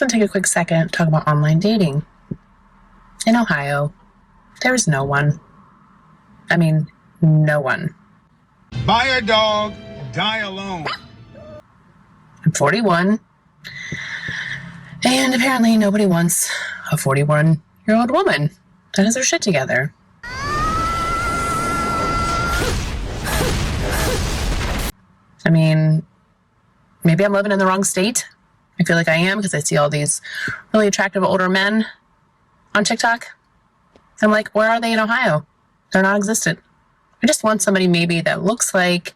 just want to take a quick second to talk about online dating. In Ohio, there's no one. I mean, no one. Buy a dog, die alone. I'm 41. And apparently nobody wants a 41-year-old woman that has her shit together. I mean, maybe I'm living in the wrong state. I feel like I am because I see all these really attractive older men on TikTok. I'm like, where are they in Ohio? They're non-existent. I just want somebody maybe that looks like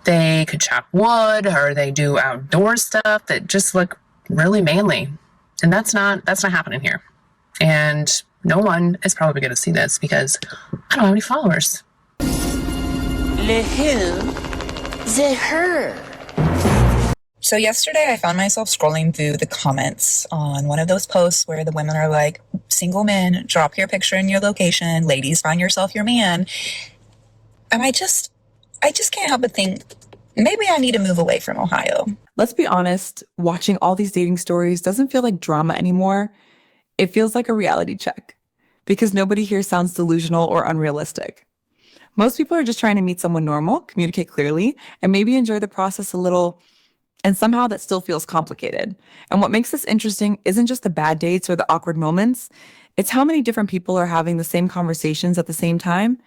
they could chop wood or they do outdoor stuff that just look really manly. And that's not happening here. And no one is probably going to see this because I don't have any followers. Le who? The her. So yesterday I found myself scrolling through the comments on one of those posts where the women are like, single men, drop your picture and your location, ladies, find yourself your man. And I just can't help but think, maybe I need to move away from Ohio. Let's be honest, watching all these dating stories doesn't feel like drama anymore. It feels like a reality check because nobody here sounds delusional or unrealistic. Most people are just trying to meet someone normal, communicate clearly, and maybe enjoy the process a little. And somehow that still feels complicated. And what makes this interesting isn't just the bad dates or the awkward moments. It's how many different people are having the same conversations at the same time.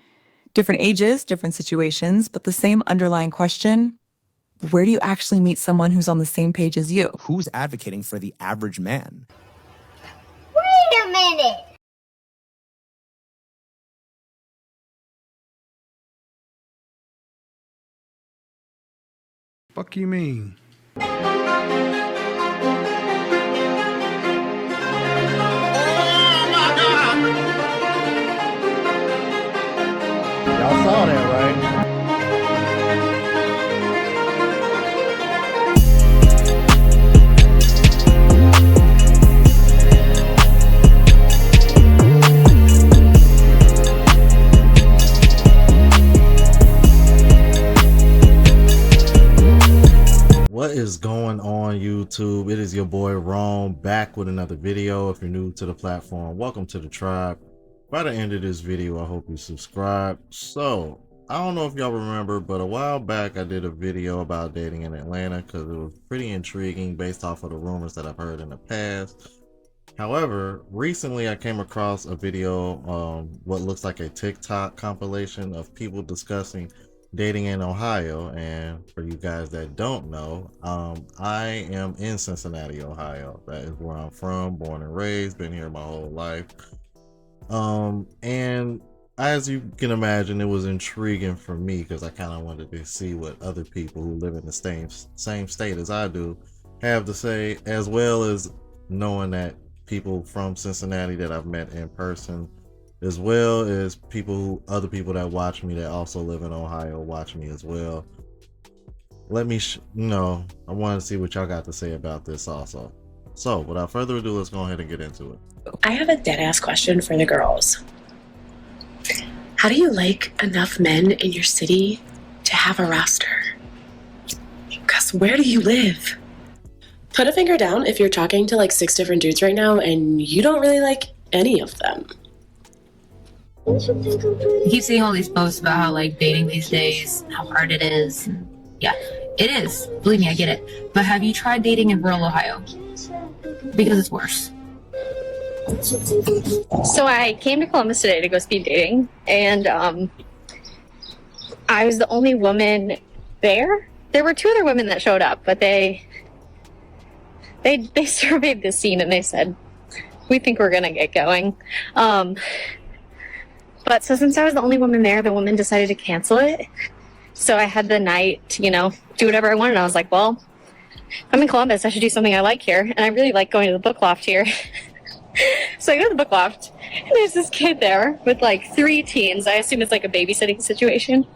Different ages, different situations, but the same underlying question: where do you actually meet someone who's on the same page as you? Who's advocating for the average man? Wait a minute. Fuck you mean? Y'all saw that, right? What is going on, YouTube? It is your boy Rome back with another video. If you're new to the platform, welcome to the tribe. By the end of this video, I hope you subscribe. So I don't know if y'all remember, but a while back I did a video about dating in Atlanta because it was pretty intriguing based off of the rumors that I've heard in the past. However, recently I came across a video, what looks like a TikTok compilation of people discussing dating in Ohio. And for you guys that don't know, I am in Cincinnati, Ohio. That is where I'm from, born and raised, been here my whole life. And as you can imagine, it was intriguing for me because I kind of wanted to see what other people who live in the same state as I do have to say, as well as knowing that people from Cincinnati that I've met in person, as well as other people that watch me that also live in Ohio watch me as well. Let me know. I want to see what y'all got to say about this also. So without further ado, let's go ahead and get into it. I have a dead-ass question for the girls. How do you like enough men in your city to have a roster? Because where do you live? Put a finger down if you're talking to like 6 different dudes right now and you don't really like any of them. I keep seeing all these posts about how like dating these days, how hard it is. Yeah, it is. Believe me, I get it. But have you tried dating in rural Ohio? Because it's worse. So I came to Columbus today to go speed dating, and I was the only woman there. There were 2 other women that showed up, but they surveyed the scene and they said, we think we're gonna get going. But so since I was the only woman there, the woman decided to cancel it. So I had the night to, do whatever I wanted. I was like, well, I'm in Columbus. I should do something I like here. And I really like going to the book loft here. So I go to the book loft, and there's this kid there with like 3 teens. I assume it's like a babysitting situation.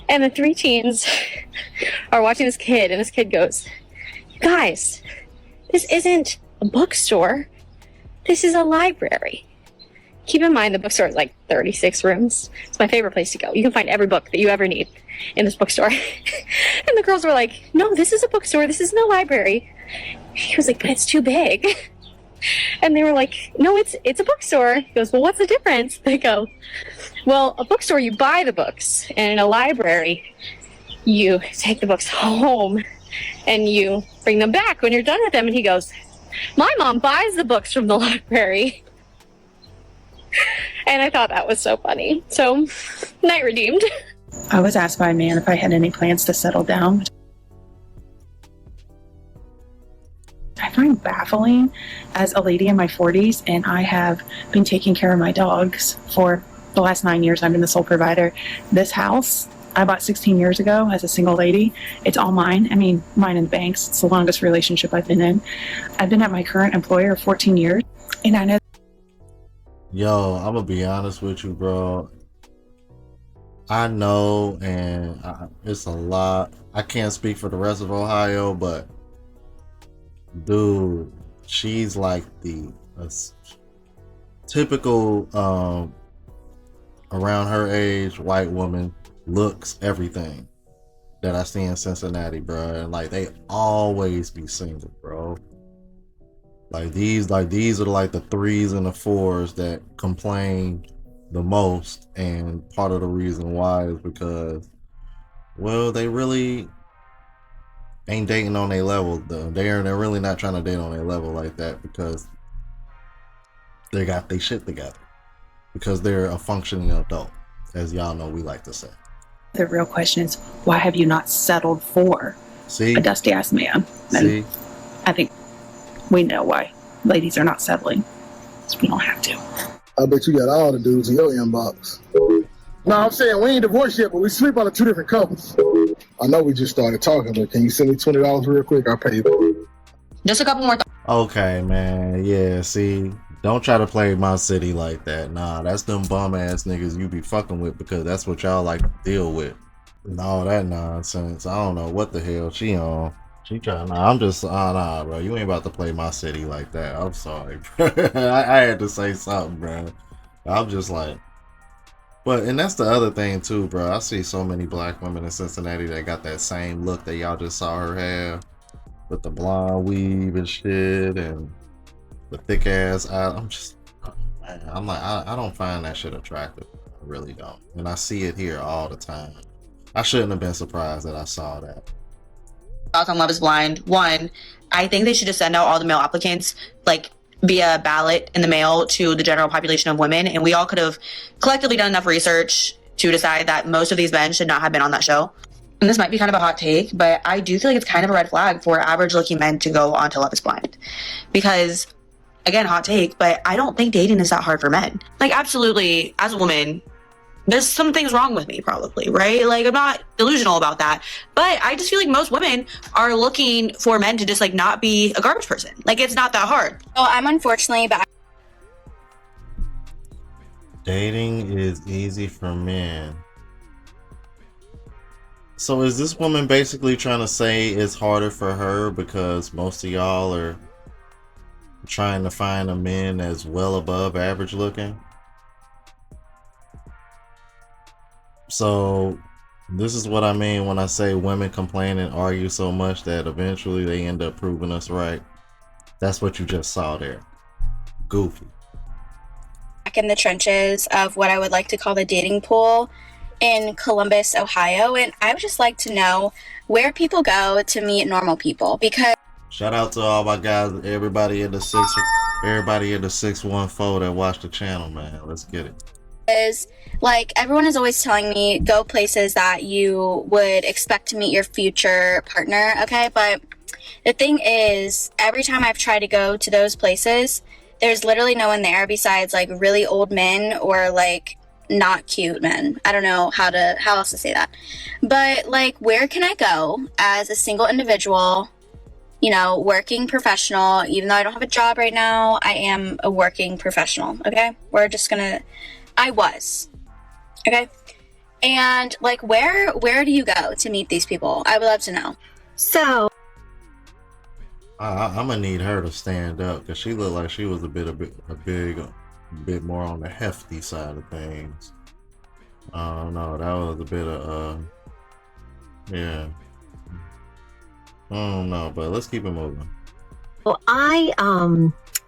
And the 3 teens are watching this kid, and this kid goes, "You guys, this isn't a bookstore. This is a library." Keep in mind, the bookstore is like 36 rooms. It's my favorite place to go. You can find every book that you ever need in this bookstore. And the girls were like, "No, this is a bookstore. This isn't a library." He was like, but it's too big. And they were like, no, it's a bookstore. He goes, well, what's the difference? They go, well, a bookstore, you buy the books. And in a library, you take the books home and you bring them back when you're done with them. And he goes, my mom buys the books from the library. And I thought that was so funny. So, night redeemed. I was asked by a man if I had any plans to settle down. I find baffling as a lady in my 40s, and I have been taking care of my dogs for the last 9 years. I've been the sole provider. This house I bought 16 years ago as a single lady. It's all mine. I mean, mine and the bank's. It's the longest relationship I've been in. I've been at my current employer 14 years, and I know. Yo, I'm gonna be honest with you, bro. I know, and it's a lot. I can't speak for the rest of Ohio, but dude, she's like the typical around her age white woman, looks, everything that I see in Cincinnati, bro. And like they always be single, bro. Like these are like the 3s and the 4s that complain the most, and part of the reason why is because, well, they really ain't dating on their level though. They're really not trying to date on their level like that because they got their shit together, because they're a functioning adult, as y'all know we like to say. The real question is, why have you not settled for a dusty ass man? And I think we know why ladies are not settling. So we don't have to. I bet you got all the dudes in your inbox. No, I'm saying we ain't divorced yet, but we sleep on the 2 different couples. I know we just started talking, but can you send me $20 real quick? I'll pay you. Just a couple more. Okay, man. Yeah, see, don't try to play my city like that. Nah, that's them bum ass niggas you be fucking with, because that's what y'all like to deal with. And all that nonsense. I don't know what the hell she on. She trying. Nah, I'm just. Nah, bro. You ain't about to play my city like that. I'm sorry, bro. I had to say something, bro. I'm just like. But, and that's the other thing too, bro. I see so many black women in Cincinnati that got that same look that y'all just saw her have, with the blonde weave and shit, and the thick ass eye. I'm just, man, I'm like, I don't find that shit attractive. I really don't. And I see it here all the time. I shouldn't have been surprised that I saw that. Thoughts on Love is Blind. 1, I think they should just send out all the male applicants, like, via ballot in the mail to the general population of women, and we all could have collectively done enough research to decide that most of these men should not have been on that show. And this might be kind of a hot take, but I do feel like it's kind of a red flag for average looking men to go onto Love is Blind. Because, again, hot take, but I don't think dating is that hard for men. Like, absolutely, as a woman, there's some things wrong with me, probably, right? Like, I'm not delusional about that, but I just feel like most women are looking for men to just, like, not be a garbage person. Like, it's not that hard. Well, I'm unfortunately, but Dating is easy for men. So is this woman basically trying to say it's harder for her because most of y'all are trying to find a man that's well above average looking? So this is what I mean when I say women complain and argue so much that eventually they end up proving us right. That's what you just saw there. Goofy. back in the trenches of what I would like to call the dating pool in Columbus, Ohio, and I would just like to know where people go to meet normal people, because shout out to all my guys, everybody in the 614 that watch the channel, man. Let's get it. is like everyone is always telling me go places that you would expect to meet your future partner, okay? But the thing is, every time I've tried to go to those places, there's literally no one there besides like really old men or like not cute men. I don't know how else to say that. But like, where can I go as a single individual, you know, working professional? Even though I don't have a job right now, I am a working professional, okay? I was, okay? And like, where do you go to meet these people? I would love to know. So I'm gonna need her to stand up because she looked like she was a bit more on the hefty side of things. No, that was a bit of yeah. I don't know, but let's keep it moving. Well, I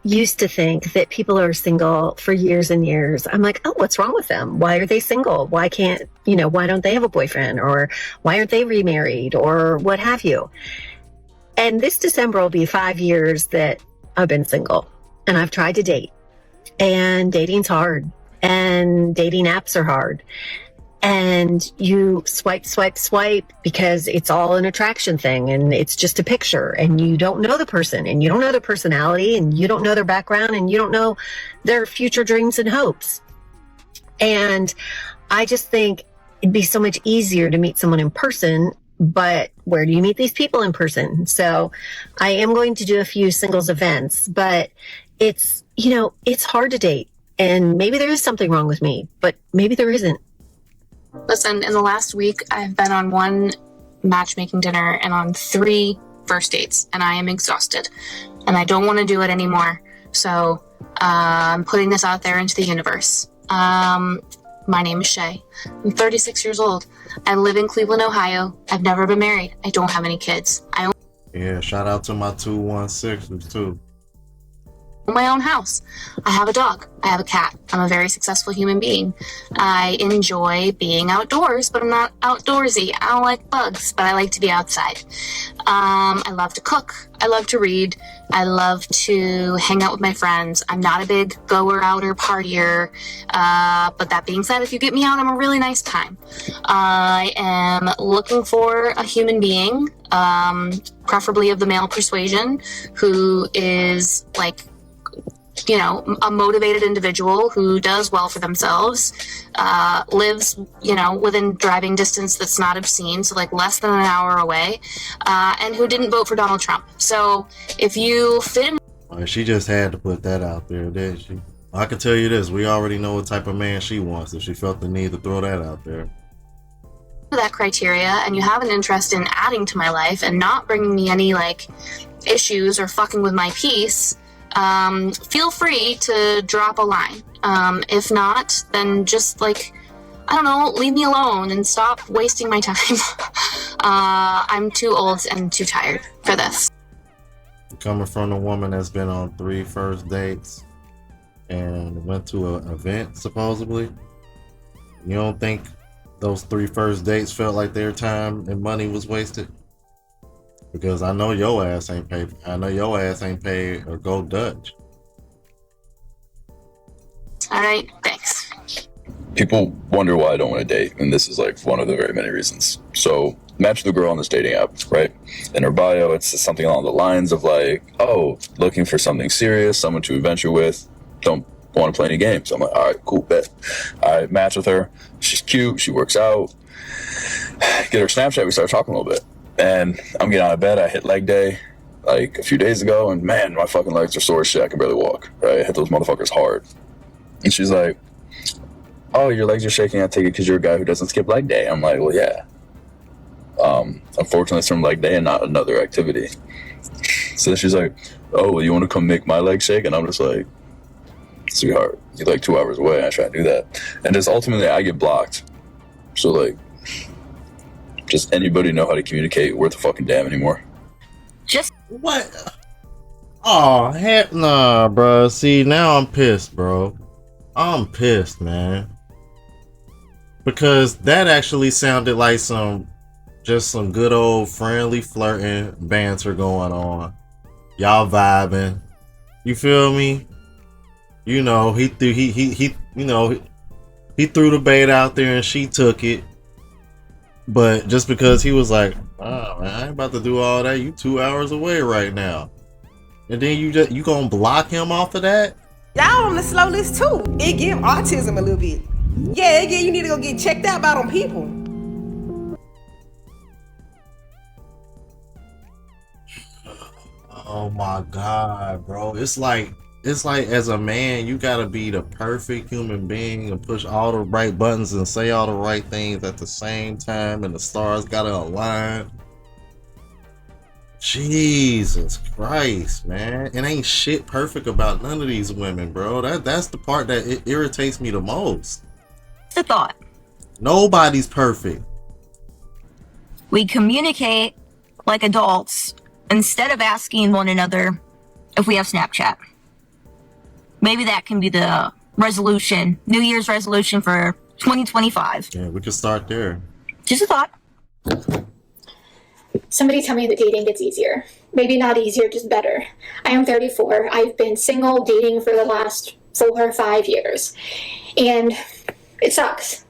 used to think that people are single for years and years. I'm like, oh, what's wrong with them? Why are they single? Why can't, why don't they have a boyfriend? Or why aren't they remarried? Or what have you? And this December will be 5 years that I've been single. And I've tried to date. And dating's hard. And dating apps are hard. And you swipe because it's all an attraction thing and it's just a picture and you don't know the person and you don't know their personality and you don't know their background and you don't know their future dreams and hopes. And I just think it'd be so much easier to meet someone in person, but where do you meet these people in person? So I am going to do a few singles events, but it's hard to date and maybe there is something wrong with me, but maybe there isn't. Listen, in the last week, I've been on 1 matchmaking dinner and on 3 first dates, and I am exhausted. And I don't want to do it anymore. So I'm putting this out there into the universe. My name is Shay. I'm 36 years old. I live in Cleveland, Ohio. I've never been married. I don't have any kids. Yeah, shout out to my 216s too. My own house. I have a dog. I have a cat. I'm a very successful human being. I enjoy being outdoors, but I'm not outdoorsy. I don't like bugs, but I like to be outside. I love to cook. I love to read. I love to hang out with my friends. I'm not a big goer, outer, partier. But that being said, if you get me out, I'm a really nice time. I am looking for a human being, preferably of the male persuasion, who is like, a motivated individual who does well for themselves, lives, within driving distance that's not obscene, so like less than an hour away, and who didn't vote for Donald Trump. So if you fit in... She just had to put that out there, didn't she? I can tell you this, we already know what type of man she wants if she felt the need to throw that out there. that criteria and you have an interest in adding to my life and not bringing me any issues or fucking with my peace, feel free to drop a line. If not, then just leave me alone and stop wasting my time. I'm too old and too tired for this. Coming from a woman that's been on 3 first dates and went to an event, supposedly, you don't think those 3 first dates felt like their time and money was wasted? Because I know your ass ain't paid. I know your ass ain't paid or go Dutch. All right, thanks. People wonder why I don't want to date, and this is one of the very many reasons. So, match the girl on this dating app, right? In her bio, it's something along the lines of looking for something serious, someone to adventure with, don't want to play any games. I'm like, all right, cool, bet. I match with her. She's cute. She works out. Get her Snapchat. We start talking a little bit. And I'm getting out of bed. I hit leg day a few days ago, and man, my fucking legs are sore as shit. I can barely walk, right? I hit those motherfuckers hard. And she's like, oh, your legs are shaking. I take it because you're a guy who doesn't skip leg day. I'm like, well, yeah. Unfortunately, it's from leg day and not another activity. So she's like, oh, well, you want to come make my legs shake? And I'm just like, sweetheart, you're 2 hours away. And I try to do that. And just ultimately, I get blocked. So, just anybody know how to communicate worth a fucking damn anymore? Just what? Oh, heck nah, bro. See, now I'm pissed, bro. I'm pissed, man. Because that actually sounded like some good old friendly flirting banter going on. Y'all vibing. You feel me? You know, he threw the bait out there and she took it. But just because he was like, oh man, I ain't about to do all that. You 2 hours away right now. And then you gonna block him off of that? Y'all on the slow list too. It give autism a little bit. Yeah, you need to go get checked out by them people. Oh my god, bro. It's like as a man, you gotta be the perfect human being and push all the right buttons and say all the right things at the same time, and the stars gotta align. Jesus Christ, man. It ain't shit perfect about none of these women, bro. That's the part that it irritates me the most. The thought. Nobody's perfect. We communicate like adults instead of asking one another, if we have Snapchat. Maybe that can be the resolution, New Year's resolution for 2025. Yeah, we could start there. Just a thought. Somebody tell me that dating gets easier. Maybe not easier, just better. I am 34. I've been single dating for the last 4 or 5 years. And it sucks.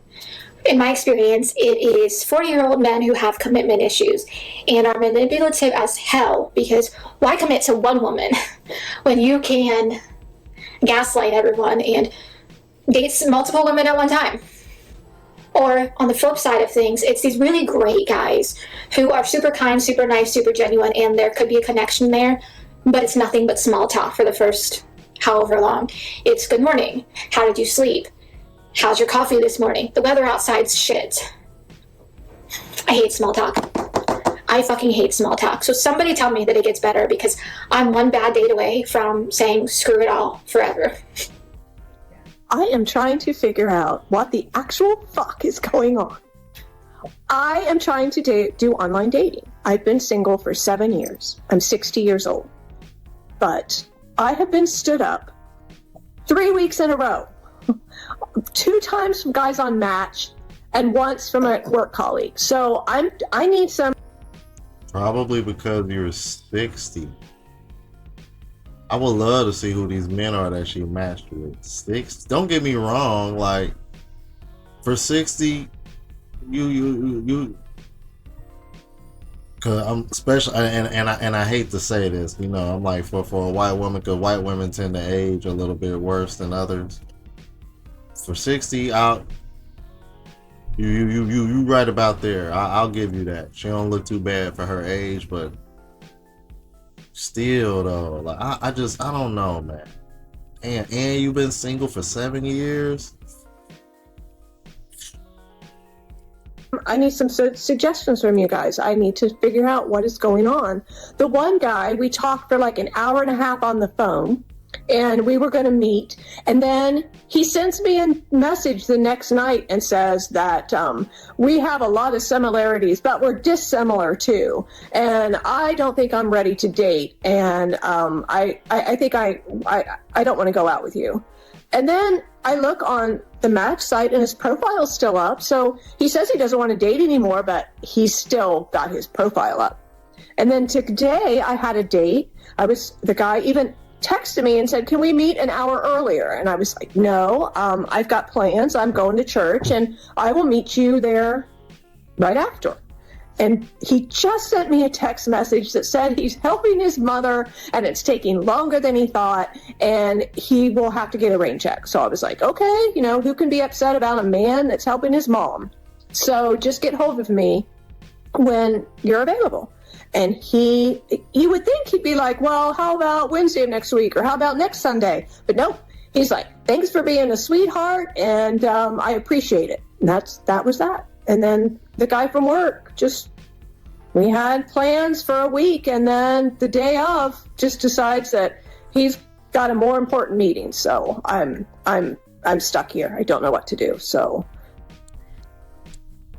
In my experience, it is 40-year-old men who have commitment issues and are manipulative as hell, because why commit to one woman when you can gaslight everyone and date multiple women at one time? Or on the flip side of things, it's these really great guys who are super kind, super nice, super genuine, and there could be a connection there, but it's nothing but small talk for the first however long. It's good morning. How did you sleep? How's your coffee this morning? The weather outside's shit. I hate small talk. I fucking hate small talk. So somebody tell me that it gets better, because I'm one bad date away from saying screw it all forever. I am trying to figure out what the actual fuck is going on. I am trying to do online dating. I've been single for 7 years. I'm 60 years old. But I have been stood up 3 weeks in a row. 2 times from guys on Match and once from a work colleague. So I need some. Probably because you're 60. I would love to see who these men are that she matched with. 60. Don't get me wrong, like for 60, you. Cause I'm special, and I hate to say this, you know, I'm like for a white woman, because white women tend to age a little bit worse than others. For 60, you right about there. I'll give you that. She don't look too bad for her age, but still though, like I don't know, man. And you've been single for 7 years. I need some suggestions from you guys. I need to figure out what is going on. The one guy, we talked for like an hour and a half on the phone, and we were going to meet, and then he sends me a message the next night and says that we have a lot of similarities, but we're dissimilar too, and I don't think I'm ready to date, and I think I don't want to go out with you. And then I look on the Match site and his profile's still up, so he says he doesn't want to date anymore, but he's still got his profile up. And then today I had a date. The guy even texted me and said, can we meet an hour earlier? And I was like, no, I've got plans. I'm going to church and I will meet you there right after. And he just sent me a text message that said he's helping his mother and it's taking longer than he thought and he will have to get a rain check. So I was like, okay, you know, who can be upset about a man that's helping his mom? So just get hold of me when you're available. And you would think he'd be like, well, how about Wednesday of next week? Or how about next Sunday? But no, he's like, thanks for being a sweetheart. And I appreciate it. And that was that. And then the guy from work, we had plans for a week. And then the day of just decides that he's got a more important meeting. So I'm stuck here. I don't know what to do. So.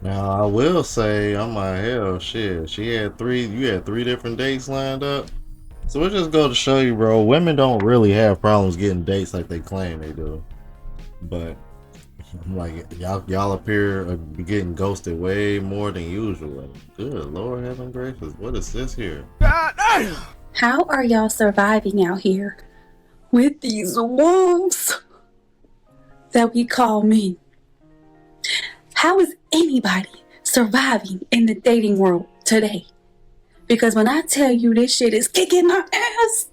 Now I will say, I'm like, hell, shit. You had three different dates lined up. So it just go to show you, bro, women don't really have problems getting dates like they claim they do. But I'm like, y'all appear to be getting ghosted way more than usual. Good Lord, heaven gracious, what is this here? God damn! How are y'all surviving out here with these wolves that we call men? How is anybody surviving in the dating world today? Because when I tell you this shit is kicking my ass,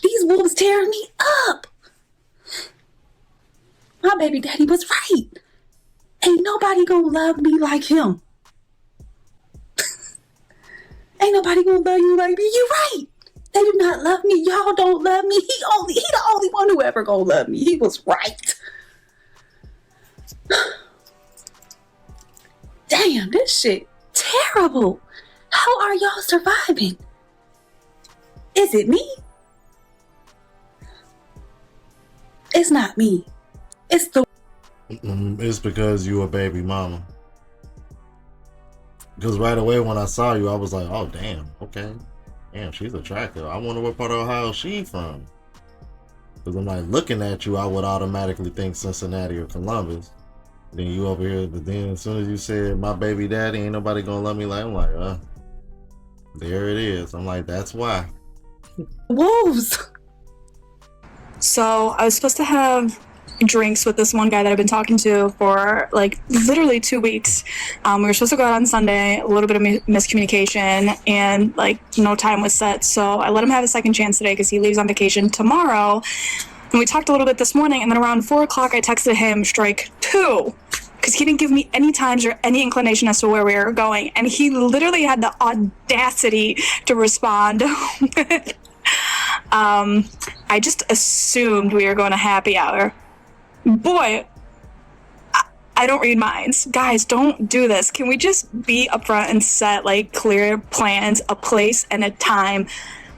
these wolves tearing me up. My baby daddy was right. Ain't nobody gonna love me like him. Ain't nobody gonna love you like me. You right. They do not love me. Y'all don't love me. He the only one who ever gonna love me. He was right. Damn, this shit terrible. How are y'all surviving? Is it me? It's not me. It's the. It's because you a baby mama. Because right away when I saw you, I was like, oh damn, okay. Damn, she's attractive. I wonder what part of Ohio she from. Because I'm like, looking at you, I would automatically think Cincinnati or Columbus. Then you over here, but then as soon as you said my baby daddy, ain't nobody gonna love me, like, I'm like, there it is. I'm like, that's why. Wolves. So I was supposed to have drinks with this one guy that I've been talking to for like literally 2 weeks. We were supposed to go out on Sunday, a little bit of miscommunication, and like no time was set. So I let him have a second chance today because he leaves on vacation tomorrow. And we talked a little bit this morning, and then around 4 o'clock I texted him strike 2 because he didn't give me any times or any inclination as to where we were going. And he literally had the audacity to respond. I just assumed we were going to happy hour. Boy, I don't read minds. Guys, don't do this. Can we just be upfront and set like clear plans, a place and a time?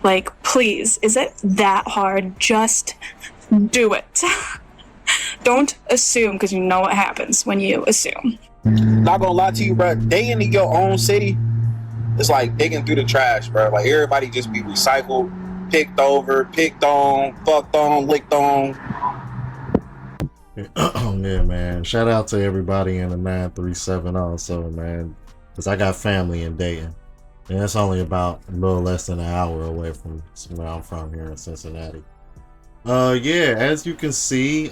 Like, please, is it that hard? Just do it. Don't assume, because you know what happens when you assume. Not gonna lie to you, bro. Dating in your own city is like digging through the trash, bro. Like everybody just be recycled, picked over, picked on, fucked on, licked on. Yeah, man. Shout out to everybody in the 937 also, man. Because I got family in Dayton. And it's only about a little less than an hour away from where I'm from here in Cincinnati. Yeah, as you can see,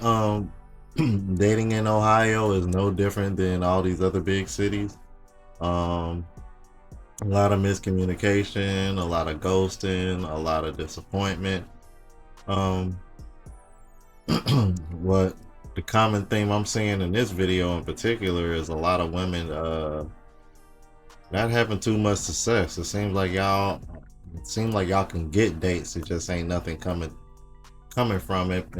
dating in Ohio is no different than all these other big cities. A lot of miscommunication, a lot of ghosting, a lot of disappointment. What the common theme I'm seeing in this video in particular is a lot of women not having too much success. It seems like y'all can get dates, it just ain't nothing coming from it.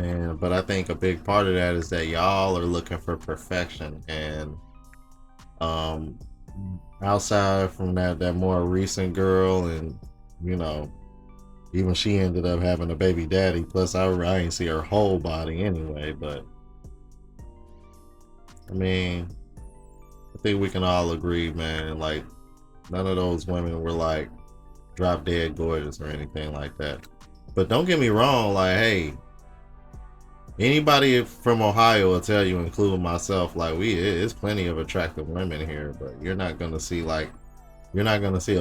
But I think a big part of that is that y'all are looking for perfection, and outside from that more recent girl, and you know, even she ended up having a baby daddy, plus I ain't see her whole body anyway. But I mean, I think we can all agree, man, like none of those women were like drop dead gorgeous or anything like that. But don't get me wrong, like, hey, anybody from Ohio will tell you, including myself, like it's plenty of attractive women here, but you're not gonna see a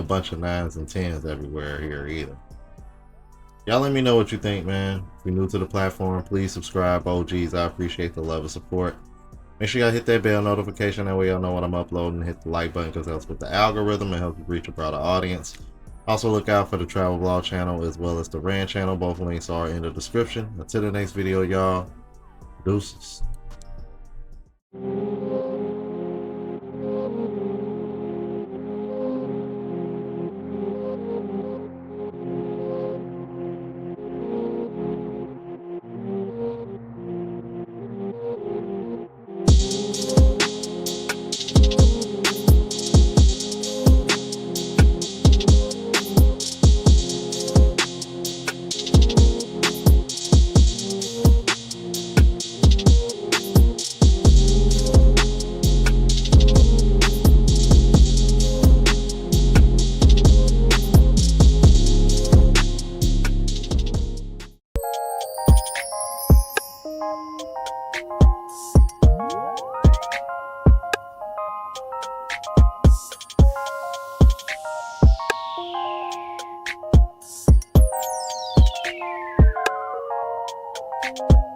bunch of 9s and 10s everywhere here either. Y'all let me know what you think, man. If you're new to the platform, please subscribe, OGs. I appreciate the love and support. Make sure y'all hit that bell notification, that way y'all know when I'm uploading. Hit the like button because it helps with the algorithm and helps you reach a broader audience. Also look out for the travel vlog channel as well as the Rand channel. Both links are in the description. Until the next video, y'all. Deuces. you.